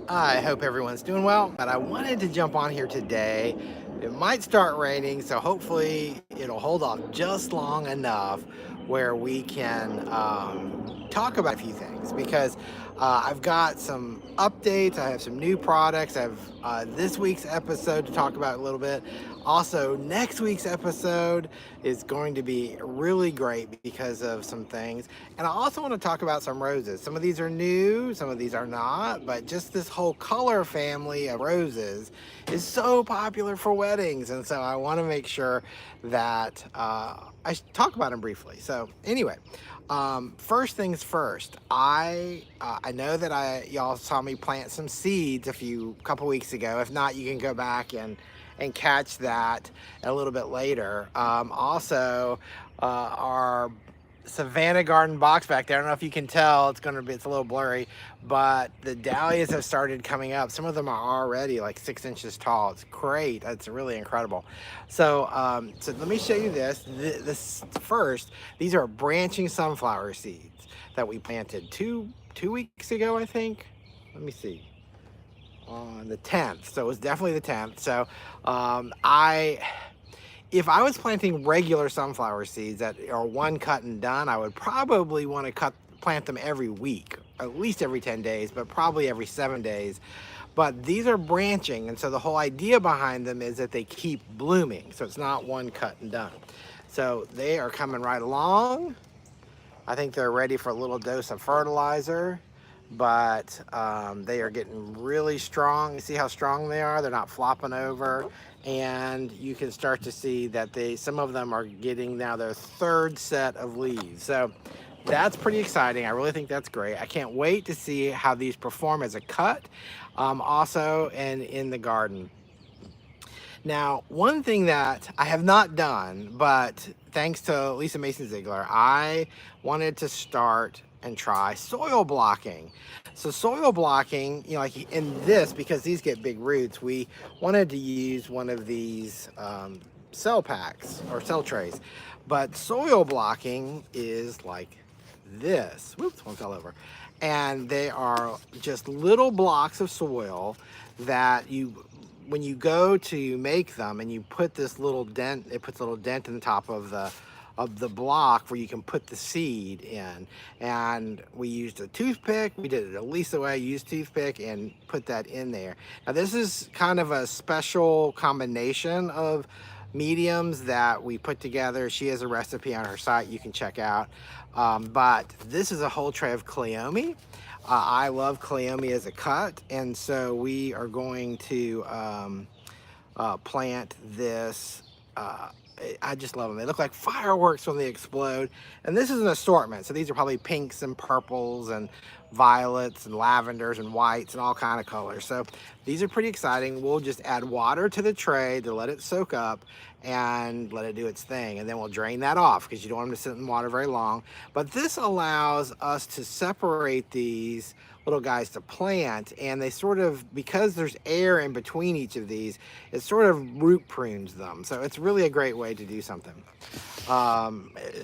I hope everyone's doing well, but I wanted to jump on here today. It might start raining, so hopefully it'll hold off just long enough where we can talk about a few things because I've got some updates. I have some new products. I have this week's episode to talk about a little bit. Also, next week's episode is going to be really great because of some things. And I also want to talk about some roses. Some of these are new, some of these are not, but just this whole color family of roses is so popular for weddings. And so I want to make sure that I talk about them briefly. So anyway, first things first, I know that y'all saw me plant some seeds couple weeks ago. If not, you can go back and catch that a little bit later. Also, our Savannah garden box back there. I don't know if you can tell, it's a little blurry, but the dahlias have started coming up. Some of them are already like 6 inches tall. It's great. It's really incredible. So let me show you this. This first, these are branching sunflower seeds that we planted two weeks ago, I think. Let me see. On the 10th, so it was definitely the 10th. So if I was planting regular sunflower seeds that are one cut and done, I would probably want to plant them every week, at least every 10 days, but probably every 7 days. But these are branching, and so the whole idea behind them is that they keep blooming, so it's not one cut and done. So they are coming right along. I think they're ready for a little dose of fertilizer, but they are getting really strong. You see how strong they are? They're not flopping over, and you can start to see that some of them are getting now their third set of leaves. So that's pretty exciting. I really think that's great. I can't wait to see how these perform as a cut, also and in the garden. Now, one thing that I have not done, but thanks to Lisa Mason Ziegler, I wanted to start and try soil blocking. So soil blocking, like in this, because these get big roots, we wanted to use one of these cell packs or cell trays. But soil blocking is like this. Whoops, one fell over. And they are just little blocks of soil that when you go to make them and you put this little dent, it puts a little dent in the top of the block where you can put the seed in. And we used a toothpick. We did it at least the way I used toothpick and put that in there. Now this is kind of a special combination of mediums that we put together. She has a recipe on her site you can check out. But this is a whole tray of cleome. I love cleome as a cut, and so we are going to plant this. I just love them. They look like fireworks when they explode. And this is an assortment. So these are probably pinks and purples and violets and lavenders and whites and all kind of colors. So these are pretty exciting. We'll just add water to the tray to let it soak up and let it do its thing. And then we'll drain that off because you don't want them to sit in water very long. But this allows us to separate these little guys to plant, and they sort of, because there's air in between each of these, it sort of root prunes them. So it's really a great way to do something,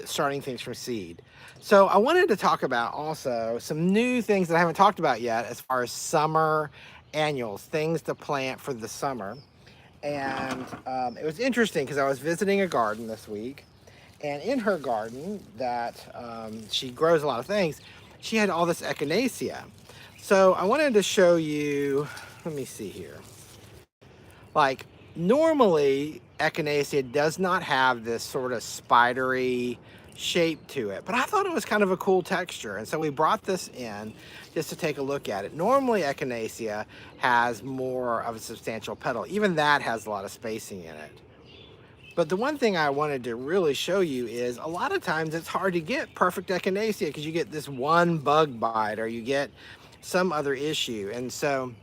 starting things from seed. So I wanted to talk about also some new things that I haven't talked about yet as far as summer annuals, things to plant for the summer. And it was interesting because I was visiting a garden this week, and in her garden that she grows a lot of things, she had all this echinacea. So I wanted to show you, let me see here. Like normally echinacea does not have this sort of spidery shape to it, but I thought it was kind of a cool texture. And so we brought this in just to take a look at it. Normally echinacea has more of a substantial petal. Even that has a lot of spacing in it. But the one thing I wanted to really show you is a lot of times it's hard to get perfect echinacea because you get this one bug bite or you get some other issue. And so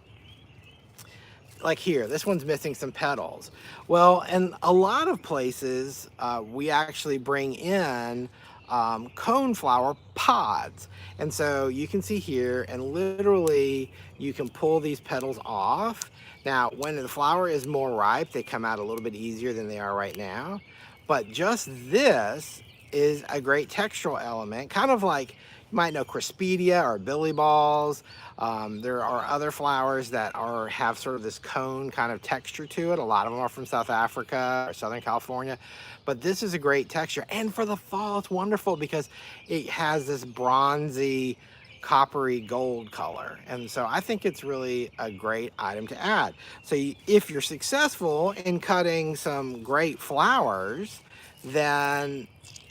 like here, this one's missing some petals. Well, in a lot of places, we actually bring in coneflower pods. And so you can see here, and literally you can pull these petals off. Now, when the flower is more ripe, they come out a little bit easier than they are right now. But just this is a great textural element, kind of like You might know Crispidia or Billy Balls. There are other flowers that have sort of this cone kind of texture to it. A lot of them are from South Africa or Southern California, but this is a great texture. And for the fall, it's wonderful because it has this bronzy, coppery gold color. And so I think it's really a great item to add. So if you're successful in cutting some great flowers, then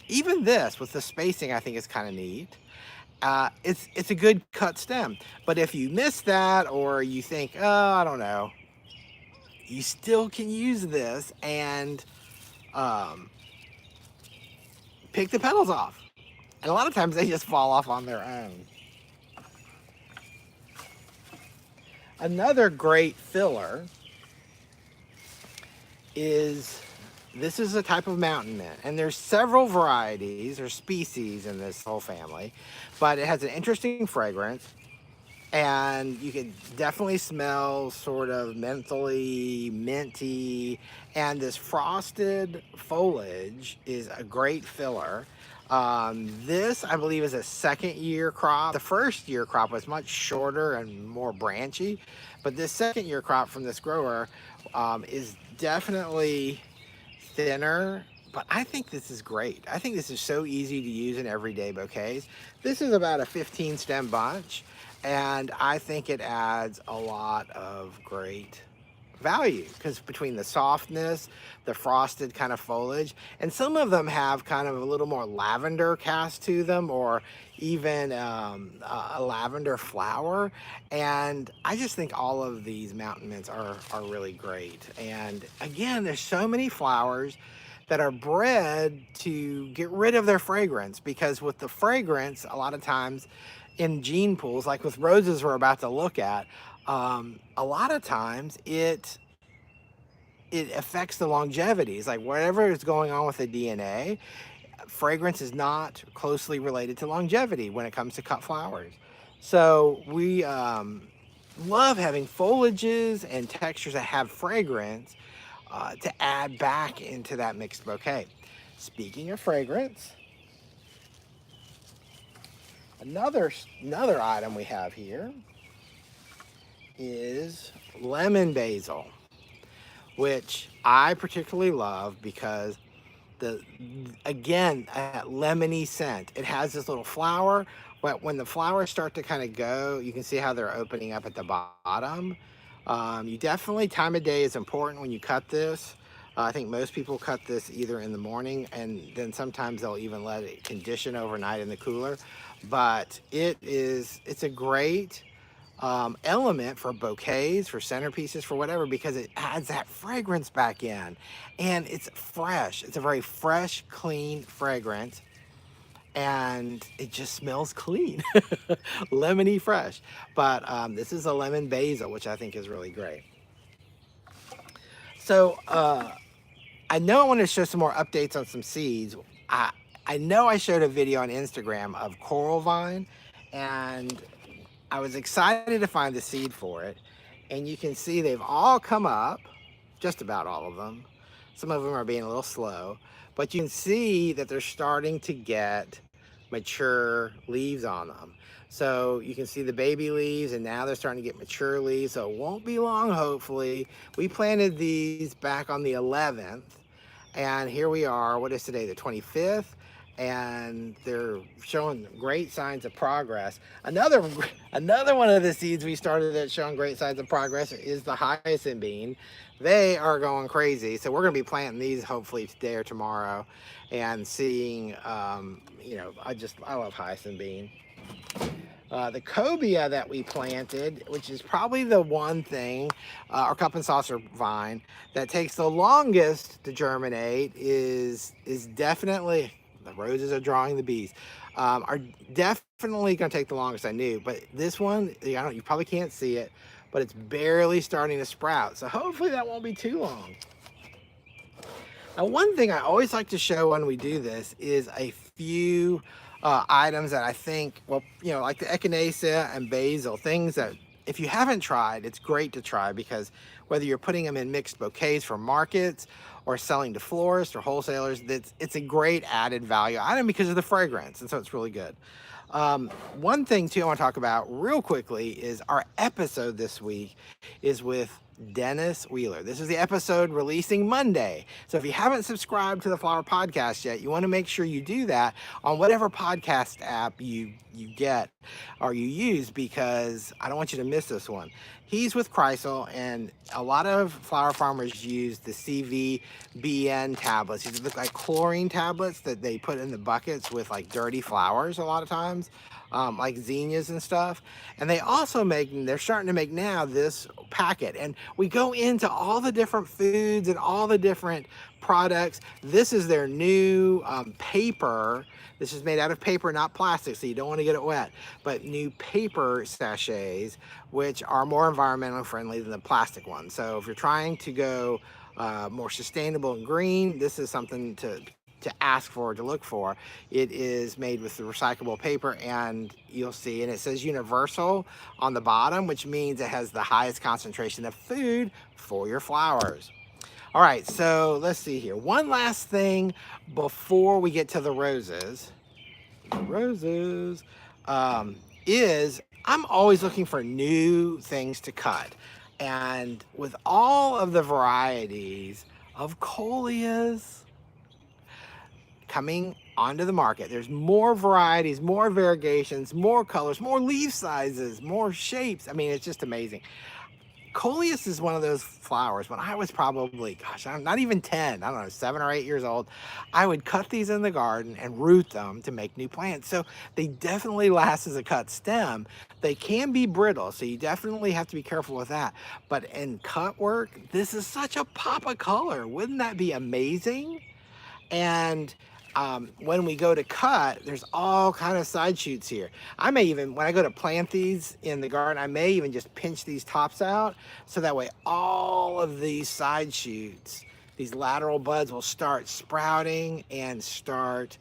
even this with the spacing, I think is kind of neat. It's a good cut stem. But if you miss that, or you think, oh, I don't know, you still can use this and um, pick the petals off. And a lot of times they just fall off on their own. Another great filler is, this is a type of mountain mint, and there's several varieties or species in this whole family, but it has an interesting fragrance, and you can definitely smell sort of mentally minty, and this frosted foliage is a great filler. This, I believe, is a second year crop. The first year crop was much shorter and more branchy, but this second year crop from this grower is definitely thinner, but I think this is great. I think this is so easy to use in everyday bouquets. This is about a 15 stem bunch, and I think it adds a lot of great value because between the softness, the frosted kind of foliage, and some of them have kind of a little more lavender cast to them, or even a lavender flower. And I just think all of these mountain mints are really great. And again, there's so many flowers that are bred to get rid of their fragrance, because with the fragrance, a lot of times in gene pools, like with roses we're about to look at, a lot of times it affects the longevity. It's like whatever is going on with the DNA, fragrance is not closely related to longevity when it comes to cut flowers. So we love having foliages and textures that have fragrance to add back into that mixed bouquet. Speaking of fragrance, another item we have here is lemon basil, which I particularly love because again, that lemony scent. It has this little flower, but when the flowers start to kind of go, you can see how they're opening up at the bottom. You definitely, time of day is important when you cut this. I think most people cut this either in the morning, and then sometimes they'll even let it condition overnight in the cooler. But it's a great element for bouquets, for centerpieces, for whatever, because it adds that fragrance back in, and it's fresh. It's a very fresh, clean fragrance, and it just smells clean. Lemony fresh. But this is a lemon basil, which I think is really great. So I know I want to show some more updates on some seeds. I know I showed a video on Instagram of coral vine, and I was excited to find the seed for it, and you can see they've all come up, just about all of them. Some of them are being a little slow, but you can see that they're starting to get mature leaves on them. So you can see the baby leaves, and now they're starting to get mature leaves, so it won't be long, hopefully. We planted these back on the 11th, and here we are, what is today, the 25th? And they're showing great signs of progress. Another one of the seeds we started that's showing great signs of progress is the hyacinth bean. They are going crazy, so we're going to be planting these hopefully today or tomorrow, and seeing, I love hyacinth bean. The cobia that we planted, which is probably the one thing, our cup and saucer vine, that takes the longest to germinate is definitely, the roses are drawing the bees, are definitely going to take the longest, I knew. But this one, you probably can't see it, but it's barely starting to sprout. So hopefully that won't be too long. Now, one thing I always like to show when we do this is a few items that I think, like the echinacea and basil, things that if you haven't tried, it's great to try, because whether you're putting them in mixed bouquets for markets or selling to florists or wholesalers, it's a great added value item because of the fragrance, and so it's really good. One thing too I want to talk about real quickly is our episode this week is with Dennis Wheeler. This is the episode releasing Monday. So if you haven't subscribed to the Flower Podcast yet, you want to make sure you do that on whatever podcast app you get or you use, because I don't want you to miss this one. He's with Chrysal, and a lot of flower farmers use the CVBN tablets. These look like chlorine tablets that they put in the buckets with like dirty flowers a lot of times, like zinnias and stuff. And they also they're starting to make now this packet. And we go into all the different foods and all the different products. This is their new paper. This is made out of paper, not plastic, so you don't want to get it wet. But new paper sachets, which are more environmentally friendly than the plastic ones. So if you're trying to go more sustainable and green, this is something to ask for, to look for. It is made with the recyclable paper, and you'll see, and it says universal on the bottom, which means it has the highest concentration of food for your flowers. All right, so let's see here. One last thing before we get to the roses. Is I'm always looking for new things to cut. And with all of the varieties of coleus coming onto the market, there's more varieties, more variegations, more colors, more leaf sizes, more shapes. I mean, it's just amazing. Coleus is one of those flowers. When I was probably, gosh, I'm not even 10, I don't know, 7 or 8 years old, I would cut these in the garden and root them to make new plants. So they definitely last as a cut stem. They can be brittle, so you definitely have to be careful with that. But in cut work, this is such a pop of color. Wouldn't that be amazing? And when we go to cut, there's all kind of side shoots here. I may even, when I go to plant these in the garden, I may even just pinch these tops out, so that way all of these side shoots, these lateral buds, will start sprouting and start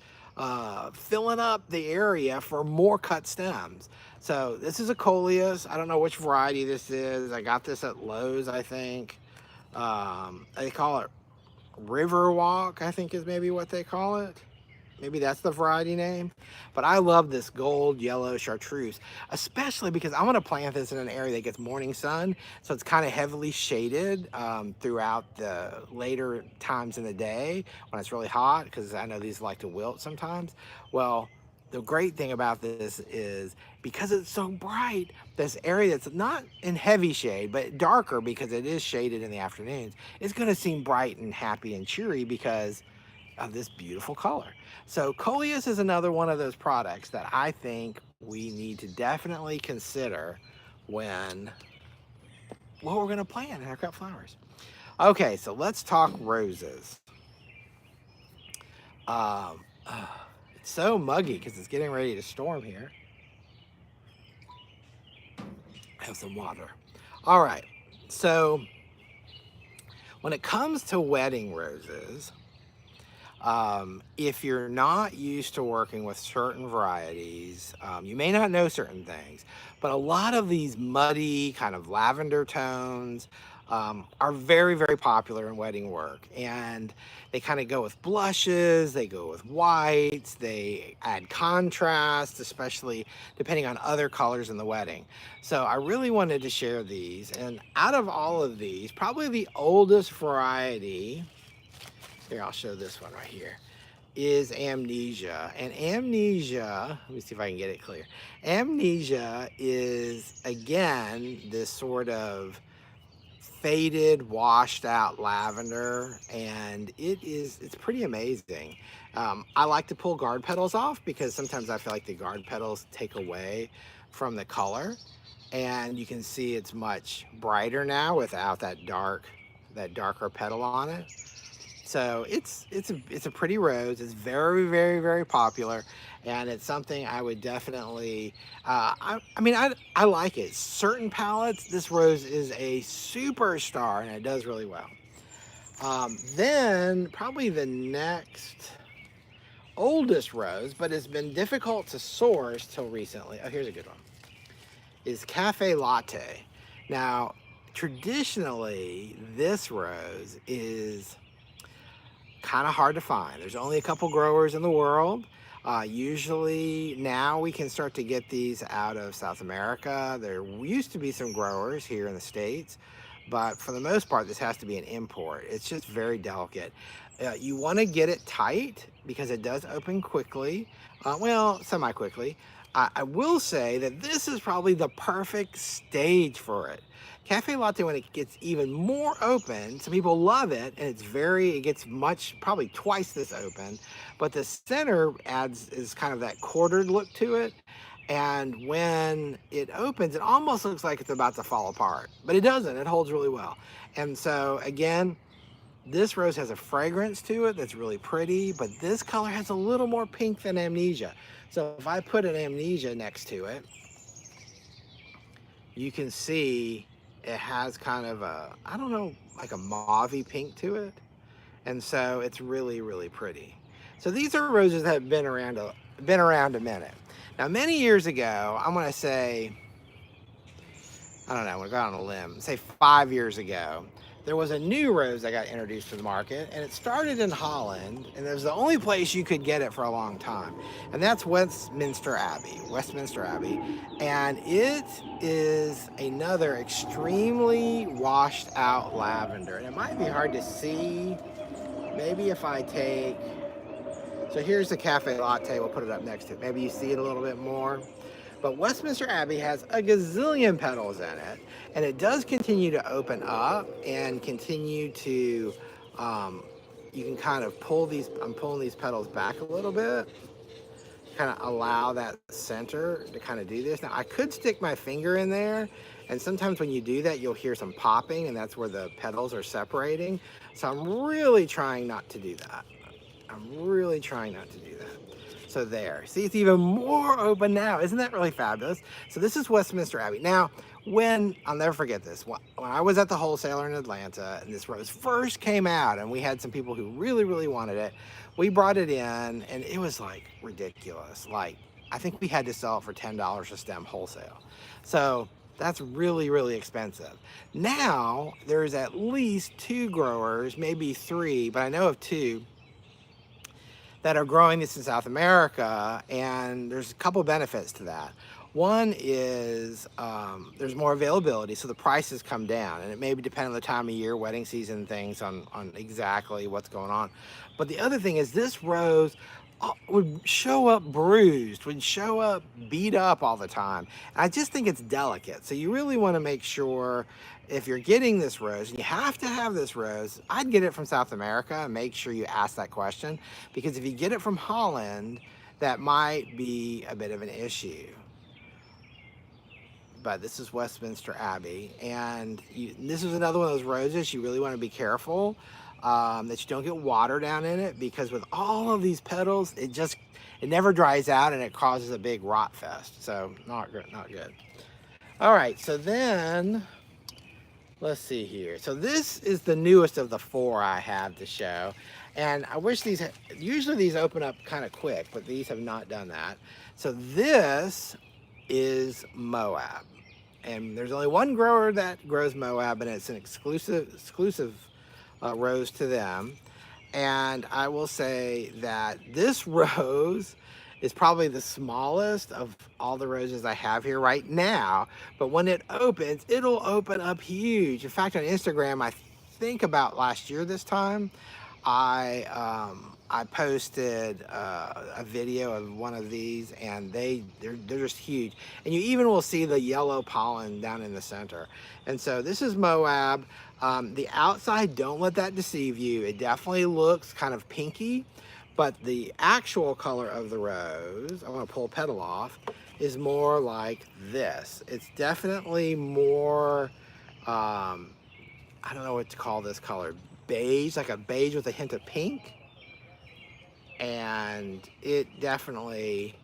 filling up the area for more cut stems. So this is a coleus. I don't know which variety this is. I got this at Lowe's, I think. They call it Riverwalk, I think is maybe what they call it. Maybe that's the variety name. But I love this gold yellow chartreuse, especially because I want to plant this in an area that gets morning sun. So it's kind of heavily shaded throughout the later times in the day when it's really hot, because I know these like to wilt sometimes. Well, the great thing about this is because it's so bright, this area that's not in heavy shade, but darker because it is shaded in the afternoons, it's going to seem bright and happy and cheery because of this beautiful color. So coleus is another one of those products that I think we need to definitely consider when what we're going to plant in our cut flowers. Okay, so let's talk roses. It's so muggy because it's getting ready to storm here. Have some water. All right, so when it comes to wedding roses, if you're not used to working with certain varieties, you may not know certain things, but a lot of these muddy kind of lavender tones are very, very popular in wedding work. And they kind of go with blushes, they go with whites, they add contrast, especially depending on other colors in the wedding. So I really wanted to share these. And out of all of these, probably the oldest variety, here, I'll show this one right here, is Amnesia. And Amnesia, let me see if I can get it clear. Amnesia is, again, this sort of faded, washed out lavender, and it's pretty amazing. I like to pull guard petals off because sometimes I feel like the guard petals take away from the color, and you can see it's much brighter now without that darker petal on it. So it's a pretty rose. It's very, very, very popular, and it's something I would definitely. I like it. Certain palettes, this rose is a superstar, and it does really well. Then probably the next oldest rose, but it's been difficult to source till recently. Oh, here's a good one. Is Cafe Latte. Now, traditionally, this rose is kind of hard to find. There's only a couple growers in the world. Usually now we can start to get these out of South America. There used to be some growers here in the States, but for the most part, this has to be an import. It's just very delicate. You want to get it tight because it does open quickly, well, semi-quickly. I will say that this is probably the perfect stage for it. Cafe latte, when it gets even more open, some people love it, and it gets much, probably twice this open, but the center is kind of that quartered look to it. And when it opens, it almost looks like it's about to fall apart, but it doesn't. It holds really well. And so again, this rose has a fragrance to it that's really pretty, but this color has a little more pink than Amnesia. So if I put an Amnesia next to it, you can see it has kind of a, I don't know, like a mauve-y pink to it. And so it's really, really pretty. So these are roses that have been around a minute. Now, many years ago, I'm gonna say, I don't know, I'm gonna go out on a limb, say 5 years ago, there was a new rose that got introduced to the market, and it started in Holland, and it was the only place you could get it for a long time. And that's Westminster Abbey, And it is another extremely washed out lavender. And it might be hard to see, maybe if I take, so here's the Cafe Latte, we'll put it up next to it. Maybe you see it a little bit more. But Westminster Abbey has a gazillion petals in it, and it does continue to open up and continue to, you can kind of pull these, I'm pulling these petals back a little bit, kind of allow that center to kind of do this. Now, I could stick my finger in there, and sometimes when you do that, you'll hear some popping, and that's where the petals are separating. So I'm really trying not to do that. So there, see, it's even more open now. Isn't that really fabulous? So this is Westminster Abbey. Now, I'll never forget this, when I was at the wholesaler in Atlanta and this rose first came out and we had some people who really, really wanted it, we brought it in and it was like ridiculous. Like, I think we had to sell it for $10 a stem wholesale. So that's really, really expensive. Now, there's at least 2 growers, maybe 3, but I know of 2, that are growing this in South America, and there's a couple benefits to that. One is there's more availability, so the prices come down, and it may depend on the time of year, wedding season, things on exactly what's going on. But the other thing is this rose would show up bruised, would show up beat up all the time. And I just think it's delicate. So you really want to make sure if you're getting this rose, and you have to have this rose, I'd get it from South America and make sure you ask that question, because if you get it from Holland, that might be a bit of an issue. But this is Westminster Abbey, and this is another one of those roses you really want to be careful that you don't get water down in it, because with all of these petals, it never dries out and it causes a big rot fest. So not good. All right, so then let's see here. So this is the newest of the 4 I have to show, and I wish usually these open up kind of quick, but these have not done that. So this is Moab, and there's only one grower that grows Moab, and it's an exclusive rose to them. And I will say that this rose is probably the smallest of all the roses I have here right now, but when it opens, it'll open up huge. In fact, on Instagram, I think about last year this time, I posted a video of one of these, and they're just huge. And you even will see the yellow pollen down in the center. And so this is Moab. The outside, don't let that deceive you. It definitely looks kind of pinky, but the actual color of the rose, I'm gonna pull a petal off, is more like this. It's definitely more, I don't know what to call this color, beige, like a beige with a hint of pink. And it definitely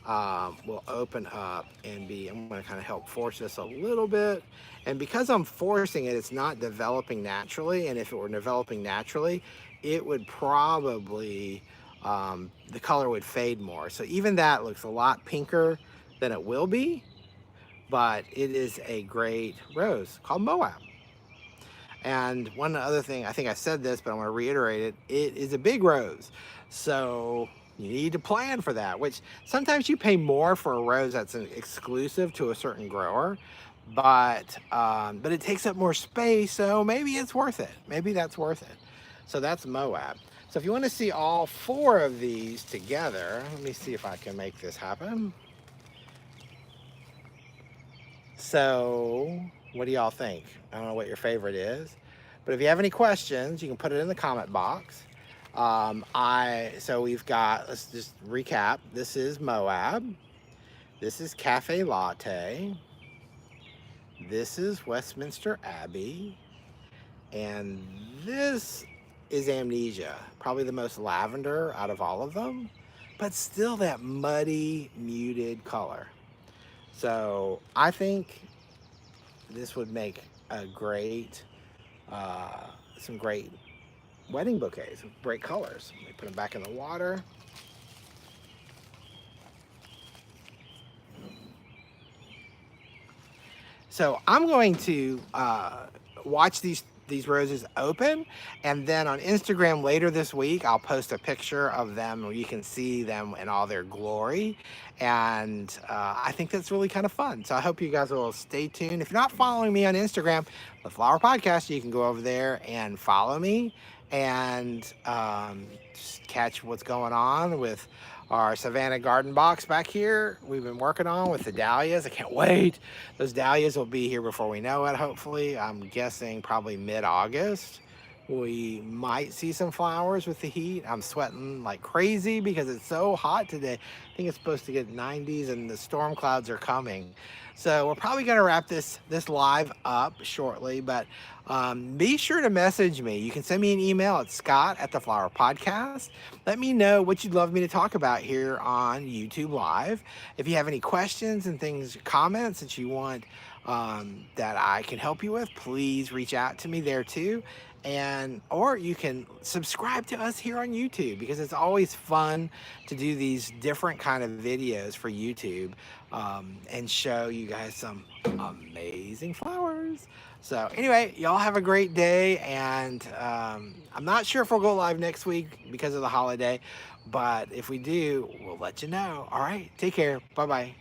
will open up and I'm going to kind of help force this a little bit. And because I'm forcing it, it's not developing naturally. And if it were developing naturally, it would probably, the color would fade more. So even that looks a lot pinker than it will be, but it is a great rose called Moab. And one other thing, I think I said this, but I want to reiterate it, it is a big rose. So You need to plan for that, which sometimes you pay more for a rose that's an exclusive to a certain grower, but it takes up more space, so maybe it's worth it. Maybe that's worth it. So that's Moab. So if you want to see all 4 of these together, let me see if I can make this happen. So what do y'all think? I don't know what your favorite is, but if you have any questions, you can put it in the comment box. So we've got, let's just recap. This is Moab. This is Cafe Latte. This is Westminster Abbey. And this is Amnesia, probably the most lavender out of all of them, but still that muddy, muted color. So I think this would make a great, some great wedding bouquets with great colors. Let me put them back in the water. So I'm going to watch these roses open, and then on Instagram later this week I'll post a picture of them where you can see them in all their glory, and I think that's really kind of fun. So I hope you guys will stay tuned. If you're not following me on Instagram, the Flower Podcast, you can go over there and follow me and just catch what's going on with our Savannah garden box back here we've been working on with the dahlias. I can't wait. Those dahlias will be here before we know it, hopefully. I'm guessing probably mid-August. We might see some flowers with the heat. I'm sweating like crazy because it's so hot today. I think it's supposed to get 90s and the storm clouds are coming. So we're probably going to wrap this live up shortly, but be sure to message me. You can send me an email at Scott@theflower podcast. Let me know what you'd love me to talk about here on YouTube Live. If you have any questions and things, comments that you want that I can help you with, please reach out to me there too. Or you can subscribe to us here on YouTube, because it's always fun to do these different kind of videos for YouTube and show you guys some amazing flowers. So anyway, y'all have a great day, and I'm not sure if we'll go live next week because of the holiday, but if we do, we'll let you know. All right, take care. Bye-bye.